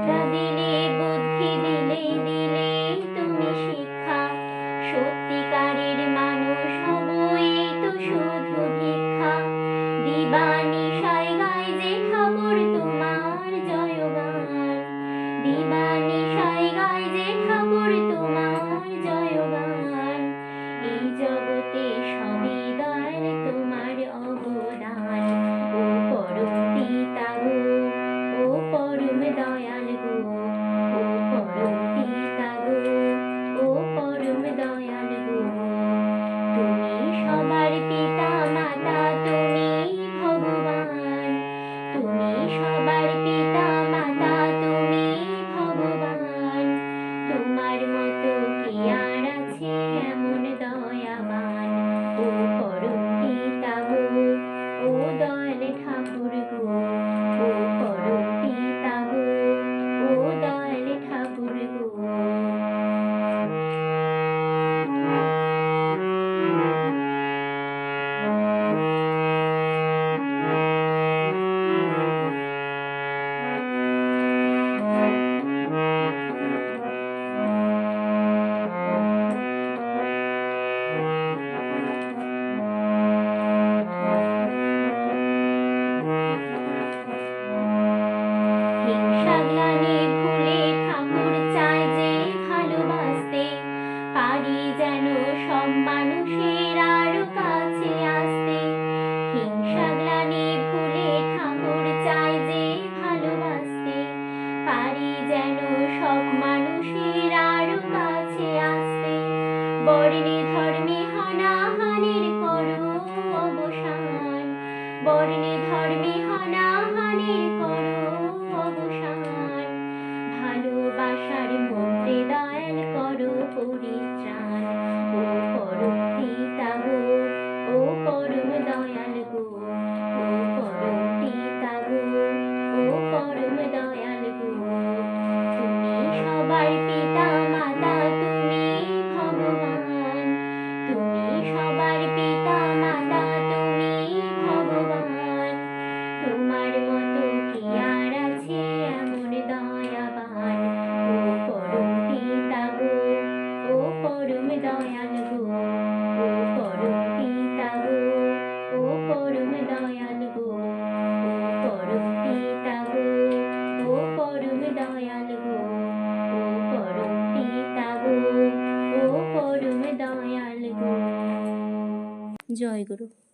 বিদ্যা দিলে, বুদ্ধি দিলে, দিলে তুমি শিক্ষা। সত্যিকারের মানুষ হব, এই তো শুধু ভিক্ষা। দিবানিশায় গাই যে ঠাকুর তোমার জয়গান। দিবানিশায় গাই যে ঠাকুর তোমার জয়গান। এই জগতে সবই দয়াল তোমার অবদান। ও পরম পিতা গো, ও পরম দয়াল গো, ও পরম পিতা গো, ও পরম দয়াল গো। তুমি সবার পিতা মাতা, তুমি ভগবান। তুমি সবার পিতা মাতা, তুমি ভগবান। তোমার মতো কি আর আছে এমন দয়াবান। ও পরম পিতা গো, ও দয়াল ঠাকুর গো, ও পরম পিতা গো, ও দয়াল ঠাকুর গো। হিংসাগ্লানি ভুলে ঠাকুর চায় যে ভালোবাসতে। পারি যেন সব মানুষের আরো কাছে আসতে। হিংসাগ্লানি ভুলে ঠাকুর চায় যে ভালোবাসতে। পারি যেন সব মানুষের আরো কাছে আসতে। বর্ণে ধর্মে হানাহানির করো অবসান। বর্ণে ধর্মে হানাহানির করো অবসান। ভালোবাসার মন্ত্রে দয়াল করো পরিত্রাণ। ও পরম পিতা গো, ও পরম দয়াল গো, ও পরম পিতা গো, ও পরম দয়াল গো। তুমি সবার পিতা মাতা, তুমি ভগবান। তুমি সবার পিতা মাতা, তুমি ভগবান। তোমার মতো কি আর আছে এমন দয়াবান। ও পরম পিতা গো, ও পরম দয়াল গো, ও পরম পিতা গো, ও পরম দয়াল গো, ও পরম পিতা গো, ও পরম দয়াল গো, ও পরম পিতা গো, ও পরম দয়াল গো। জয় গুরু।